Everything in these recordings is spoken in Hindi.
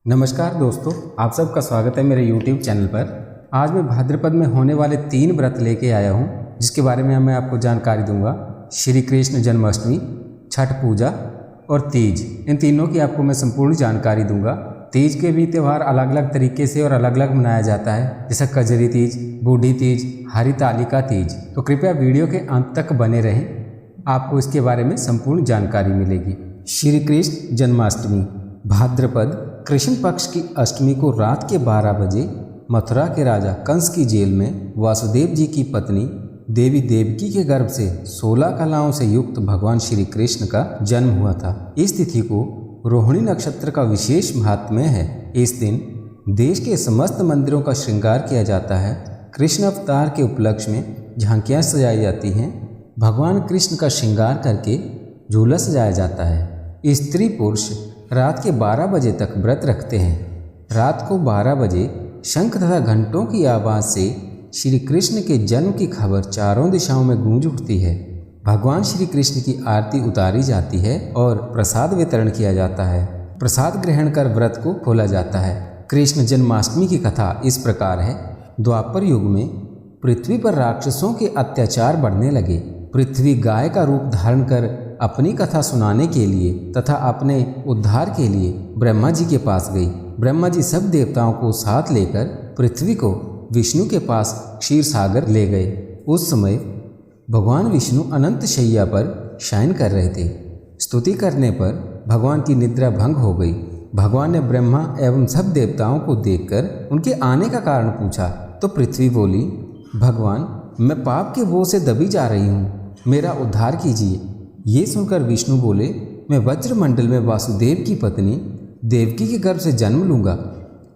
नमस्कार दोस्तों, आप सबका स्वागत है मेरे YouTube चैनल पर। आज मैं भाद्रपद में होने वाले 3 व्रत लेके आया हूँ, जिसके बारे में मैं आपको जानकारी दूंगा। श्री कृष्ण जन्माष्टमी, छठ पूजा और तीज, इन तीनों की आपको मैं संपूर्ण जानकारी दूंगा। तीज के भी त्यौहार अलग अलग तरीके से और अलग अलग मनाया जाता है, जैसे कजरी तीज, बूढ़ी तीज, हरितालिका तीज। तो कृपया वीडियो के अंत तक बने रहें, आपको इसके बारे में संपूर्ण जानकारी मिलेगी। श्री कृष्ण जन्माष्टमी भाद्रपद कृष्ण पक्ष की अष्टमी को रात के 12 बजे मथुरा के राजा कंस की जेल में वासुदेव जी की पत्नी देवी देवकी के गर्भ से 16 कलाओं से युक्त भगवान श्री कृष्ण का जन्म हुआ था। इस तिथि को रोहिणी नक्षत्र का विशेष महात्म्य है। इस दिन देश के समस्त मंदिरों का श्रृंगार किया जाता है। कृष्ण अवतार के उपलक्ष्य में झांकियाँ सजाई जाती हैं। भगवान कृष्ण का श्रृंगार करके झूला सजाया जाता है। स्त्री पुरुष रात के 12 बजे तक व्रत रखते हैं। रात को 12 बजे शंख तथा घंटों की आवाज़ से श्री कृष्ण के जन्म की खबर चारों दिशाओं में गूंज उठती है। भगवान श्री कृष्ण की आरती उतारी जाती है और प्रसाद वितरण किया जाता है। प्रसाद ग्रहण कर व्रत को खोला जाता है। कृष्ण जन्माष्टमी की कथा इस प्रकार है। द्वापर युग में पृथ्वी पर राक्षसों के अत्याचार बढ़ने लगे। पृथ्वी गाय का रूप धारण कर अपनी कथा सुनाने के लिए तथा अपने उद्धार के लिए ब्रह्मा जी के पास गई। ब्रह्मा जी सब देवताओं को साथ लेकर पृथ्वी को विष्णु के पास क्षीर सागर ले गए। उस समय भगवान विष्णु अनंत शैया पर शयन कर रहे थे। स्तुति करने पर भगवान की निद्रा भंग हो गई। भगवान ने ब्रह्मा एवं सब देवताओं को देखकर उनके आने का कारण पूछा तो पृथ्वी बोली, भगवान, मैं पाप के बोझ से दबी जा रही हूँ, मेरा उद्धार कीजिए। ये सुनकर विष्णु बोले, मैं वज्रमंडल में वासुदेव की पत्नी देवकी के गर्भ से जन्म लूँगा।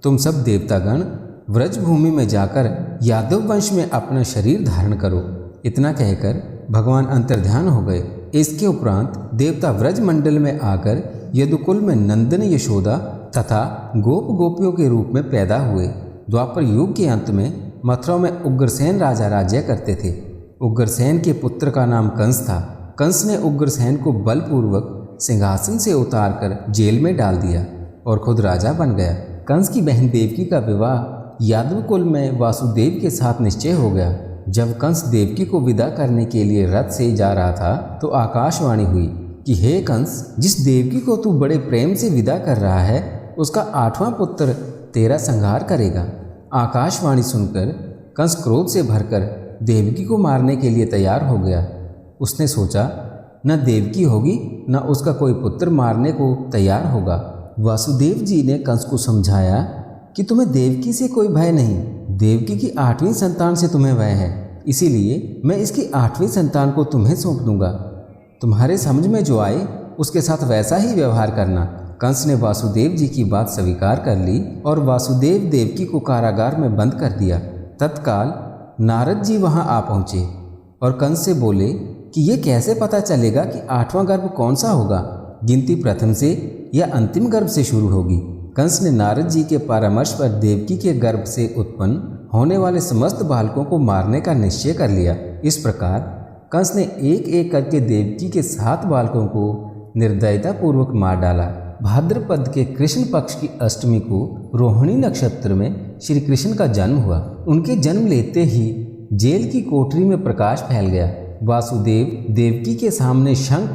तुम सब देवतागण व्रज भूमि में जाकर यादव वंश में अपना शरीर धारण करो। इतना कहकर भगवान अंतर्ध्यान हो गए। इसके उपरांत देवता व्रजमंडल में आकर यदुकुल में नंदन, यशोदा तथा गोप गोपियों के रूप में पैदा हुए। द्वापर युग के अंत में मथुरा में उग्रसेन राजा राज्य करते थे। उग्रसेन के पुत्र का नाम कंस था। कंस ने उग्रसेन को बलपूर्वक सिंहासन से उतारकर जेल में डाल दिया और खुद राजा बन गया। कंस की बहन देवकी का विवाह यादव कुल में वासुदेव के साथ निश्चय हो गया। जब कंस देवकी को विदा करने के लिए रथ से जा रहा था तो आकाशवाणी हुई कि हे कंस, जिस देवकी को तू बड़े प्रेम से विदा कर रहा है उसका 8वां पुत्र तेरा संहार करेगा। आकाशवाणी सुनकर कंस क्रोध से भरकर देवकी को मारने के लिए तैयार हो गया। उसने सोचा, न देवकी होगी न उसका कोई पुत्र मारने को तैयार होगा। वासुदेव जी ने कंस को समझाया कि तुम्हें देवकी से कोई भय नहीं, देवकी की 8वीं संतान से तुम्हें भय है, इसीलिए मैं इसकी 8वीं संतान को तुम्हें सौंप दूंगा। तुम्हारे समझ में जो आए उसके साथ वैसा ही व्यवहार करना। कंस ने वासुदेव जी की बात स्वीकार कर ली और वासुदेव देवकी को कारागार में बंद कर दिया। तत्काल नारद जी वहां आ पहुंचे और कंस से बोले कि ये कैसे पता चलेगा कि 8वां गर्भ कौन सा होगा, गिनती प्रथम से या अंतिम गर्भ से शुरू होगी। कंस ने नारद जी के परामर्श पर देवकी के गर्भ से उत्पन्न होने वाले समस्त बालकों को मारने का निश्चय कर लिया। इस प्रकार कंस ने एक एक करके देवकी के 7 बालकों को निर्दयतापूर्वक मार डाला। भाद्रपद के कृष्ण पक्ष की अष्टमी को रोहिणी नक्षत्र में श्री कृष्ण का जन्म हुआ। उनके जन्म लेते ही जेल की कोठरी में प्रकाश फैल गया। वासुदेव देवकी के सामने शंख,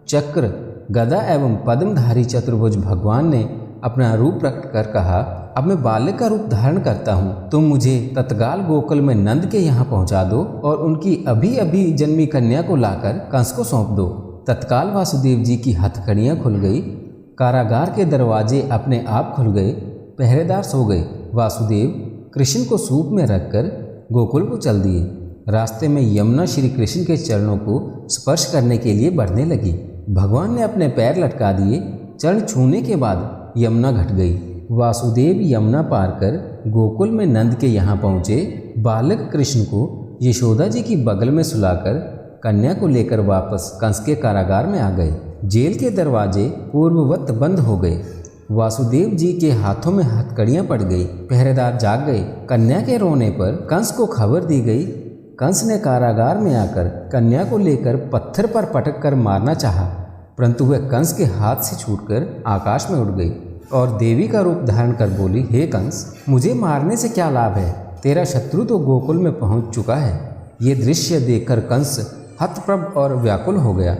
चक्र, गदा एवं पद्मधारी चतुर्भुज भगवान ने अपना रूप प्रकट कर कहा, अब मैं बालक का रूप धारण करता हूँ। तुम मुझे तत्काल गोकुल में नंद के यहाँ पहुँचा दो और उनकी अभी अभी जन्मी कन्या को लाकर कंस को सौंप दो। तत्काल वासुदेव जी की हथकड़ियाँ खुल गई। कारागार के दरवाजे अपने आप खुल गए। पहरेदार सो गए। वासुदेव कृष्ण को सूप में रखकर गोकुल को चल दिए। रास्ते में यमुना श्री कृष्ण के चरणों को स्पर्श करने के लिए बढ़ने लगी। भगवान ने अपने पैर लटका दिए। चरण छूने के बाद यमुना घट गई। वासुदेव यमुना पार कर गोकुल में नंद के यहाँ पहुँचे। बालक कृष्ण को यशोदा जी की बगल में सुलाकर कन्या को लेकर वापस कंस के कारागार में आ गए। जेल के दरवाजे पूर्ववत बंद हो गए। वासुदेव जी के हाथों में हथकड़ियाँ पड़ गई। पहरेदार जाग गए। कन्या के रोने पर कंस को खबर दी गई। कंस ने कारागार में आकर कन्या को लेकर पत्थर पर पटक कर मारना चाहा, परंतु वह कंस के हाथ से छूटकर आकाश में उड़ गई। और देवी का रूप धारण कर बोली, हे कंस, मुझे मारने से क्या लाभ है? तेरा शत्रु तो गोकुल में पहुंच चुका है। ये दृश्य देखकर कंस हतप्रभ और व्याकुल हो गया।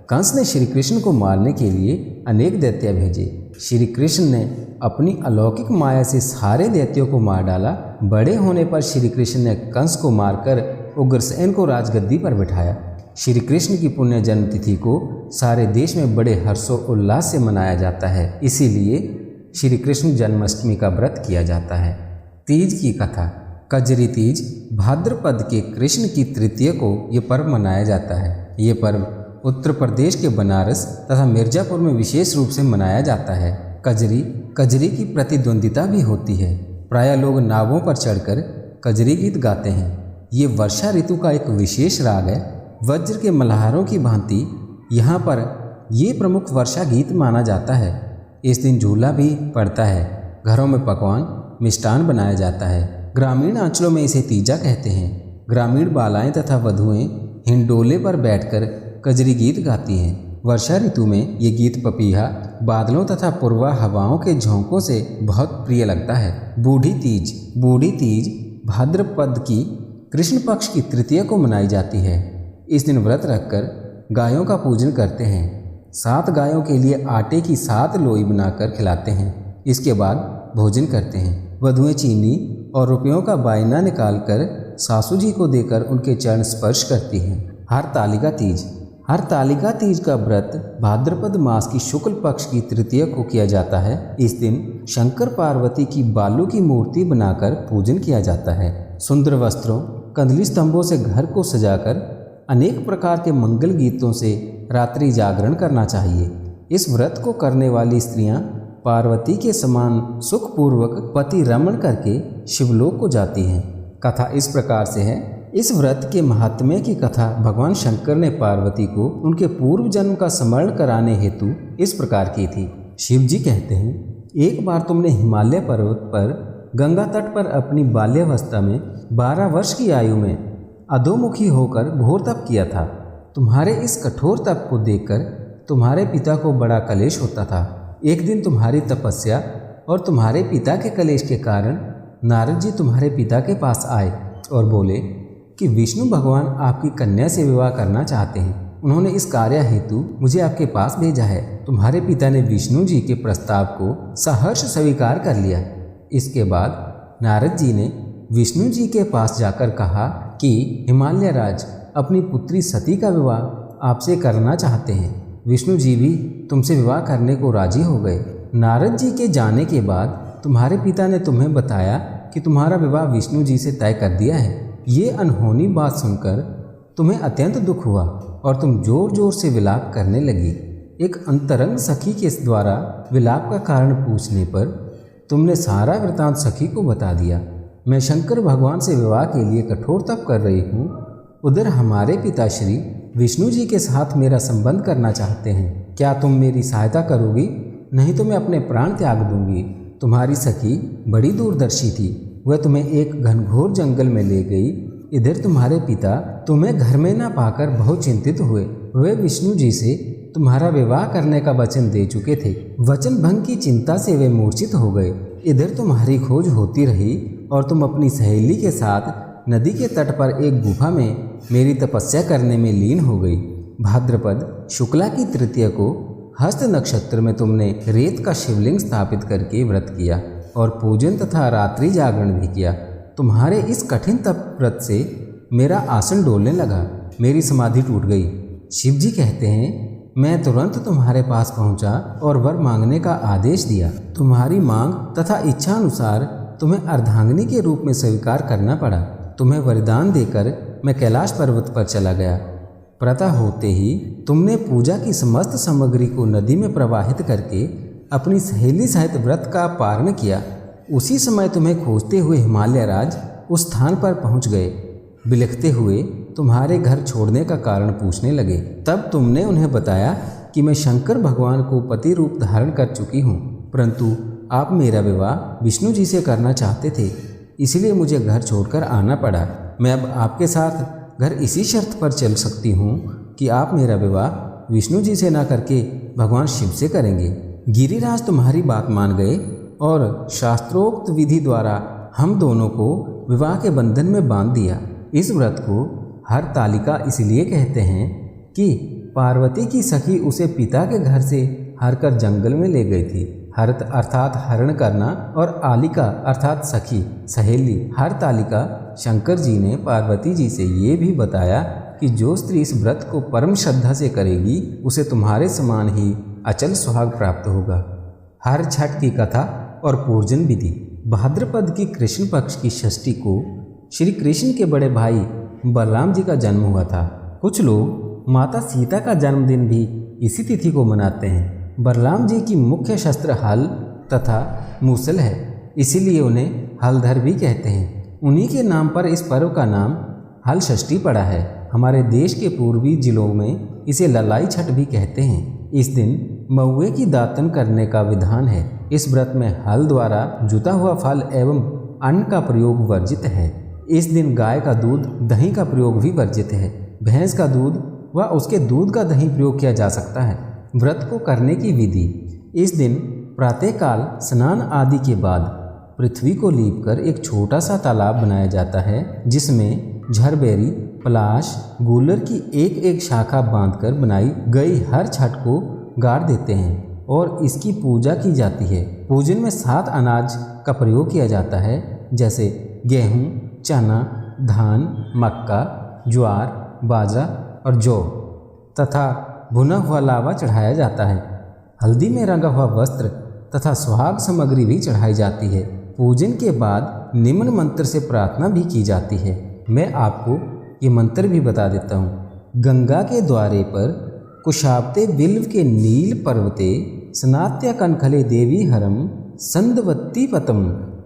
कंस ने श्री कृष्ण को मारने के लिए अनेक दैत्य भेजे। श्री कृष्ण ने अपनी अलौकिक माया से सारे दैत्यों को मार डाला। बड़े होने पर श्री कृष्ण ने कंस को मारकर उग्रसेन को राजगद्दी पर बिठाया। श्री कृष्ण की पुण्य जन्म तिथि को सारे देश में बड़े हर्षोल्लास से मनाया जाता है, इसीलिए श्री कृष्ण जन्माष्टमी का व्रत किया जाता है। तीज की कथा। कजरी तीज भाद्रपद के कृष्ण की तृतीय को ये पर्व मनाया जाता है। ये पर्व उत्तर प्रदेश के बनारस तथा मिर्जापुर में विशेष रूप से मनाया जाता है। कजरी की प्रतिद्वंदिता भी होती है। प्रायः लोग नावों पर चढ़कर कजरी गीत गाते हैं। ये वर्षा ऋतु का एक विशेष राग है। वज्र के मल्हारों की भांति यहाँ पर ये प्रमुख वर्षा गीत माना जाता है। इस दिन झूला भी पड़ता है। घरों में पकवान मिष्टान बनाया जाता है। ग्रामीण अंचलों में इसे तीजा कहते हैं। ग्रामीण बालाएं तथा वधुएं हिंडोले पर बैठकर कजरी गीत गाती हैं। वर्षा ऋतु में ये गीत पपीहा, बादलों तथा पूर्वा हवाओं के झोंकों से बहुत प्रिय लगता है। बूढ़ी तीज भाद्रपद की कृष्ण पक्ष की तृतीया को मनाई जाती है। इस दिन व्रत रखकर गायों का पूजन करते हैं। 7 गायों के लिए आटे की 7 लोई बनाकर खिलाते हैं। इसके बाद भोजन करते हैं। वधुएं चीनी और रुपयों का बायना निकालकर सासू जी को देकर उनके चरण स्पर्श करती हैं। हरतालिका तीज का व्रत भाद्रपद मास की शुक्ल पक्ष की तृतीया को किया जाता है। इस दिन शंकर पार्वती की बालू की मूर्ति बनाकर पूजन किया जाता है। सुंदर वस्त्रों, कंदली स्तंभों से घर को सजाकर अनेक प्रकार के मंगल गीतों से रात्रि जागरण करना चाहिए। इस व्रत को करने वाली स्त्रियां पार्वती के समान सुखपूर्वक पति रमण करके शिवलोक को जाती हैं। कथा इस प्रकार से है। इस व्रत के महात्म्य की कथा भगवान शंकर ने पार्वती को उनके पूर्व जन्म का स्मरण कराने हेतु इस प्रकार की थी। शिव जी कहते हैं, एक बार तुमने हिमालय पर्वत पर गंगा तट पर अपनी बाल्यावस्था में 12 वर्ष की आयु में अधोमुखी होकर घोर तप किया था। तुम्हारे इस कठोर तप को देखकर तुम्हारे पिता को बड़ा कलेश होता था। एक दिन तुम्हारी तपस्या और तुम्हारे पिता के कलेश के कारण नारद जी तुम्हारे पिता के पास आए और बोले कि विष्णु भगवान आपकी कन्या से विवाह करना चाहते हैं। उन्होंने इस कार्य हेतु मुझे आपके पास भेजा है। तुम्हारे पिता ने विष्णु जी के प्रस्ताव को सहर्ष स्वीकार कर लिया। इसके बाद नारद जी ने विष्णु जी के पास जाकर कहा कि हिमालय राज अपनी पुत्री सती का विवाह आपसे करना चाहते हैं। विष्णु जी भी तुमसे विवाह करने को राजी हो गए। नारद जी के जाने के बाद तुम्हारे पिता ने तुम्हें बताया कि तुम्हारा विवाह विष्णु जी से तय कर दिया है। ये अनहोनी बात सुनकर तुम्हें अत्यंत दुख हुआ और तुम जोर जोर से विलाप करने लगी। एक अंतरंग सखी के द्वारा विलाप का कारण पूछने पर तुमने सारा वृतांत सखी को बता दिया। मैं शंकर भगवान से विवाह के लिए कठोर तप कर रही हूँ। उधर हमारे पिताश्री विष्णु जी के साथ मेरा संबंध करना चाहते हैं। क्या तुम मेरी सहायता करोगी? नहीं तो मैं अपने प्राण त्याग दूंगी। तुम्हारी सखी बड़ी दूरदर्शी थी। वह तुम्हें एक घनघोर जंगल में ले गई। इधर तुम्हारे पिता तुम्हें घर में न पाकर बहुत चिंतित हुए। वे विष्णु जी से तुम्हारा विवाह करने का वचन दे चुके थे। वचन भंग की चिंता से वे मूर्छित हो गए। इधर तुम्हारी खोज होती रही और तुम अपनी सहेली के साथ नदी के तट पर एक गुफा में मेरी तपस्या करने में लीन हो गई। भाद्रपद शुक्ला की तृतीया को हस्त नक्षत्र में तुमने रेत का शिवलिंग स्थापित करके व्रत किया और पूजन तथा रात्रि जागरण भी किया। तुम्हारे इस कठिन तप व्रत से मेरा आसन डोलने लगा, मेरी समाधि टूट गई। शिव जी कहते हैं, मैं तुरंत तुम्हारे पास पहुंचा और वर मांगने का आदेश दिया। तुम्हारी मांग तथा इच्छा अनुसार तुम्हें अर्धांगिनी के रूप में स्वीकार करना पड़ा। तुम्हें वरदान देकर मैं कैलाश पर्वत पर चला गया। प्रातः होते ही तुमने पूजा की समस्त सामग्री को नदी में प्रवाहित करके अपनी सहेली सहित व्रत का पारण किया। उसी समय तुम्हें खोजते हुए हिमालय राज उस स्थान पर पहुंच गए। बिलखते हुए तुम्हारे घर छोड़ने का कारण पूछने लगे। तब तुमने उन्हें बताया कि मैं शंकर भगवान को पति रूप धारण कर चुकी हूँ, परंतु आप मेरा विवाह विष्णु जी से करना चाहते थे, इसलिए मुझे घर छोड़कर आना पड़ा। मैं अब आपके साथ घर इसी शर्त पर चल सकती हूँ कि आप मेरा विवाह विष्णु जी से ना करके भगवान शिव से करेंगे। गिरिराज तुम्हारी बात मान गए और शास्त्रोक्त विधि द्वारा हम दोनों को विवाह के बंधन में बांध दिया। इस व्रत को हरतालिका इसलिए कहते हैं कि पार्वती की सखी उसे पिता के घर से हरकर जंगल में ले गई थी। हरत अर्थात हरण करना और आलिका अर्थात सखी सहेली। हरतालिका शंकर जी ने पार्वती जी से ये भी बताया कि जो स्त्री इस व्रत को परम श्रद्धा से करेगी उसे तुम्हारे समान ही अचल सुहाग प्राप्त होगा। हर छठ की कथा और पूजन विधि। भाद्रपद की कृष्ण पक्ष की षष्ठी को श्री कृष्ण के बड़े भाई बलराम जी का जन्म हुआ था। कुछ लोग माता सीता का जन्मदिन भी इसी तिथि को मनाते हैं। बलराम जी की मुख्य शस्त्र हल तथा मूसल है, इसीलिए उन्हें हलधर भी कहते हैं। उन्हीं के नाम पर इस पर्व का नाम हल षष्ठी पड़ा है। हमारे देश के पूर्वी जिलों में इसे ललाई छठ भी कहते हैं। इस दिन महुए की दातन करने का विधान है। इस व्रत में हल द्वारा जुता हुआ फल एवं अन्न का प्रयोग वर्जित है। इस दिन गाय का दूध दही का प्रयोग भी वर्जित है। भैंस का दूध व उसके दूध का दही प्रयोग किया जा सकता है। व्रत को करने की विधि। इस दिन प्रातःकाल स्नान आदि के बाद पृथ्वी को लीपकर एक छोटा सा तालाब बनाया जाता है, जिसमें झरबेरी पलाश गूलर की एक एक शाखा बांधकर बनाई गई हर छठ को गाड़ देते हैं और इसकी पूजा की जाती है। पूजन में 7 अनाज का प्रयोग किया जाता है, जैसे गेहूँ, चना, धान, मक्का, ज्वार, बाजरा और जौ तथा भुना हुआ लावा चढ़ाया जाता है। हल्दी में रंगा हुआ वस्त्र तथा सुहाग सामग्री भी चढ़ाई जाती है। पूजन के बाद निम्न मंत्र से प्रार्थना भी की जाती है। मैं आपको ये मंत्र भी बता देता हूँ। गंगा के द्वारे पर कुशाब्ते बिल्व के नील पर्वते स्नात्या कनखले देवी हरम संदवत्ती पतम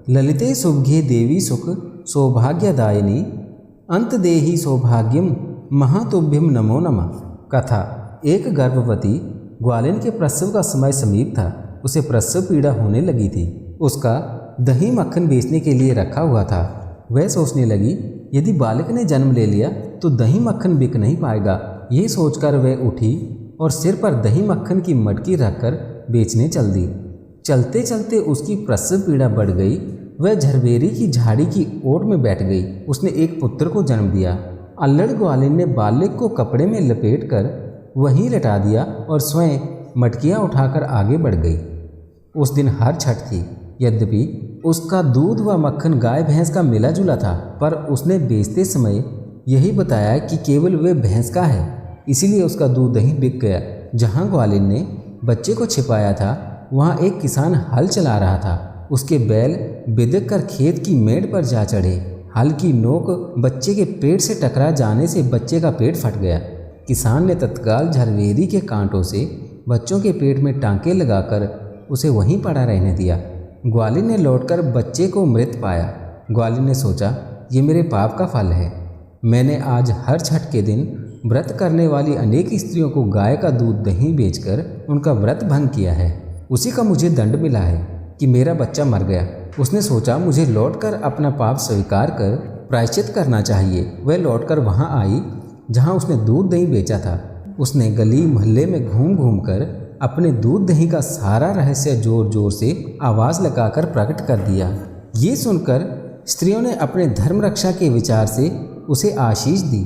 ललिते शुभ्ये देवी सुख सौभाग्यदायिनी अंत देहि सौभाग्यम महातुभ्यम नमो नमः। कथा। एक गर्भवती ग्वालिन के प्रसव का समय समीप था। उसे प्रसव पीड़ा होने लगी थी। उसका दही मक्खन बेचने के लिए रखा हुआ था। वह सोचने लगी, यदि बालक ने जन्म ले लिया तो दही मक्खन बिक नहीं पाएगा। ये सोचकर वह उठी और सिर पर दही मक्खन की मटकी रखकर बेचने चल दी। चलते चलते उसकी प्रसव पीड़ा बढ़ गई। वह झरबेरी की झाड़ी की ओट में बैठ गई। उसने एक पुत्र को जन्म दिया। अल्लड़ ग्वालिन ने बालक को कपड़े में लपेटकर वहीं लटा दिया और स्वयं मटकियाँ उठाकर आगे बढ़ गई। उस दिन हर छठ थी। यद्यपि उसका दूध व मक्खन गाय भैंस का मिला जुला था, पर उसने बेचते समय यही बताया कि केवल वे भैंस का है, इसीलिए उसका दूध दही बिक गया। जहाँ ग्वालिन ने बच्चे को छिपाया था, वहाँ एक किसान हल चला रहा था। उसके बैल बिदक कर खेत की मेड़ पर जा चढ़े। हल की नोक बच्चे के पेट से टकरा जाने से बच्चे का पेट फट गया। किसान ने तत्काल झरबेरी के कांटों से बच्चों के पेट में टांके लगाकर उसे वहीं पड़ा रहने दिया। ग्वालिन ने लौटकर बच्चे को मृत पाया। ग्वालिन ने सोचा, ये मेरे पाप का फल है। मैंने आज हर छठ के दिन व्रत करने वाली अनेक स्त्रियों को गाय का दूध दही बेचकर उनका व्रत भंग किया है। उसी का मुझे दंड मिला है कि मेरा बच्चा मर गया। उसने सोचा, मुझे लौटकर अपना पाप स्वीकार कर प्रायश्चित करना चाहिए। वह लौटकर वहाँ आई जहाँ उसने दूध दही बेचा था। उसने गली मोहल्ले में घूम घूम कर अपने दूध दही का सारा रहस्य जोर जोर से आवाज़ लगाकर प्रकट कर दिया। ये सुनकर स्त्रियों ने अपने धर्म रक्षा के विचार से उसे आशीष दी।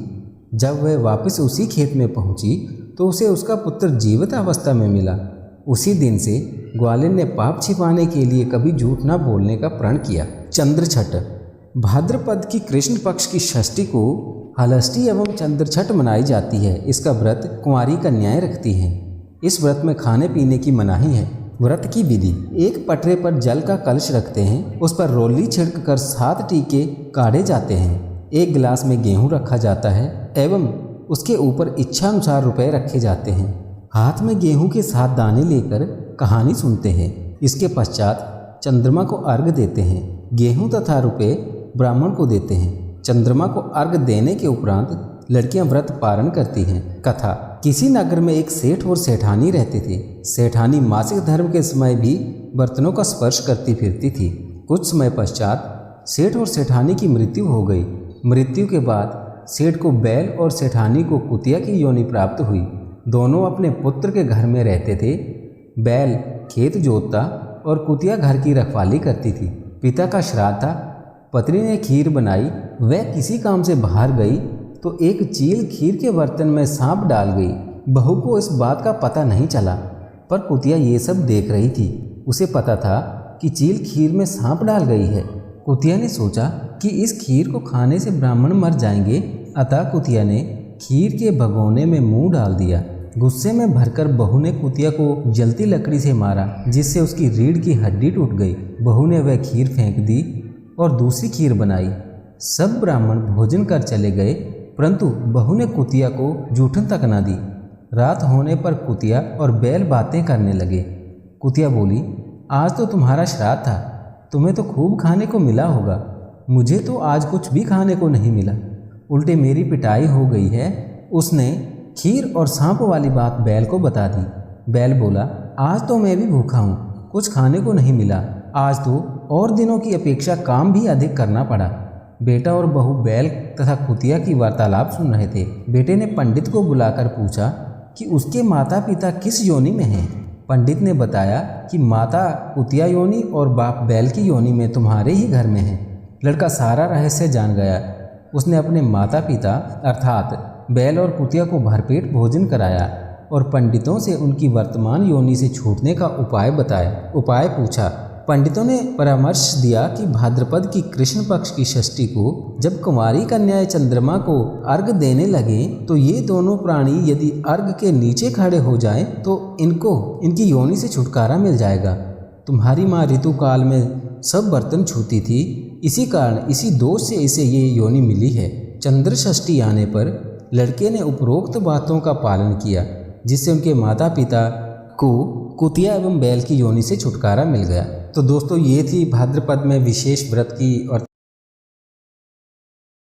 जब वह वापस उसी खेत में पहुंची तो उसे उसका पुत्र जीवित अवस्था में मिला। उसी दिन से ग्वालिन ने पाप छिपाने के लिए कभी झूठ न बोलने का प्रण किया। चंद्र छठ। भाद्रपद की कृष्ण पक्ष की षष्ठी को हलष्ठी एवं चंद्र छठ मनाई जाती है। इसका व्रत कुंवारी कन्याएं रखती हैं। इस व्रत में खाने पीने की मनाही है। व्रत की विधि। एक पटरे पर जल का कलश रखते हैं, उस पर रोली छिड़क कर 7 टीके काढ़े जाते हैं। एक गिलास में गेहूं रखा जाता है एवं उसके ऊपर इच्छानुसार रुपए रखे जाते हैं। हाथ में गेहूं के 7 दाने लेकर कहानी सुनते हैं। इसके पश्चात चंद्रमा को अर्घ देते हैं। गेहूं तथा रुपए ब्राह्मण को देते हैं। चंद्रमा को अर्घ देने के उपरांत लड़कियां व्रत पारण करती हैं। कथा। किसी नगर में एक सेठ और सेठानी रहते थे। सेठानी मासिक धर्म के समय भी बर्तनों का स्पर्श करती फिरती थी। कुछ समय पश्चात सेठ और सेठानी की मृत्यु हो गई। मृत्यु के बाद सेठ को बैल और सेठानी को कुतिया की योनि प्राप्त हुई। दोनों अपने पुत्र के घर में रहते थे। बैल खेत जोतता और कुतिया घर की रखवाली करती थी। पिता का श्राद्ध था, पत्नी ने खीर बनाई। वह किसी काम से बाहर गई तो एक चील खीर के बर्तन में सांप डाल गई। बहू को इस बात का पता नहीं चला, पर कुतिया ये सब देख रही थी। उसे पता था कि चील खीर में सांप डाल गई है। कुतिया ने सोचा कि इस खीर को खाने से ब्राह्मण मर जाएंगे, अतः कुतिया ने खीर के भगोने में मुंह डाल दिया। गुस्से में भरकर बहू ने कुतिया को जलती लकड़ी से मारा, जिससे उसकी रीढ़ की हड्डी टूट गई। बहू ने वह खीर फेंक दी और दूसरी खीर बनाई। सब ब्राह्मण भोजन कर चले गए, परंतु बहू ने कुतिया को जूठन तक न दी। रात होने पर कुतिया और बैल बातें करने लगे। कुतिया बोली, आज तो तुम्हारा श्राद्ध था, तुम्हें तो खूब खाने को मिला होगा। मुझे तो आज कुछ भी खाने को नहीं मिला, उल्टे मेरी पिटाई हो गई है। उसने खीर और सांप वाली बात बैल को बता दी। बैल बोला, आज तो मैं भी भूखा हूँ, कुछ खाने को नहीं मिला। आज तो और दिनों की अपेक्षा काम भी अधिक करना पड़ा। बेटा और बहू बैल तथा कुतिया की वार्तालाप सुन रहे थे। बेटे ने पंडित को बुलाकर पूछा कि उसके माता पिता किस योनि में हैं। पंडित ने बताया कि माता कुतिया योनि और बाप बैल की योनि में तुम्हारे ही घर में है। लड़का सारा रहस्य जान गया। उसने अपने माता पिता अर्थात बैल और कुतिया को भरपेट भोजन कराया और पंडितों से उनकी वर्तमान योनि से छूटने का उपाय पूछा। पंडितों ने परामर्श दिया कि भाद्रपद की कृष्ण पक्ष की षष्ठी को जब कुमारी कन्याएं चंद्रमा को अर्घ देने लगे तो ये दोनों प्राणी यदि अर्घ के नीचे खड़े हो जाएं तो इनकी योनि से छुटकारा मिल जाएगा। तुम्हारी माँ ऋतु काल में सब बर्तन छूती थी, इसी कारण इसी दोष से इसे ये योनि मिली है। चंद्र षष्ठी आने पर लड़के ने उपरोक्त बातों का पालन किया, जिससे उनके माता पिता को कुतिया एवं बैल की योनि से छुटकारा मिल गया। तो दोस्तों, ये थी भाद्रपद में विशेष व्रत की और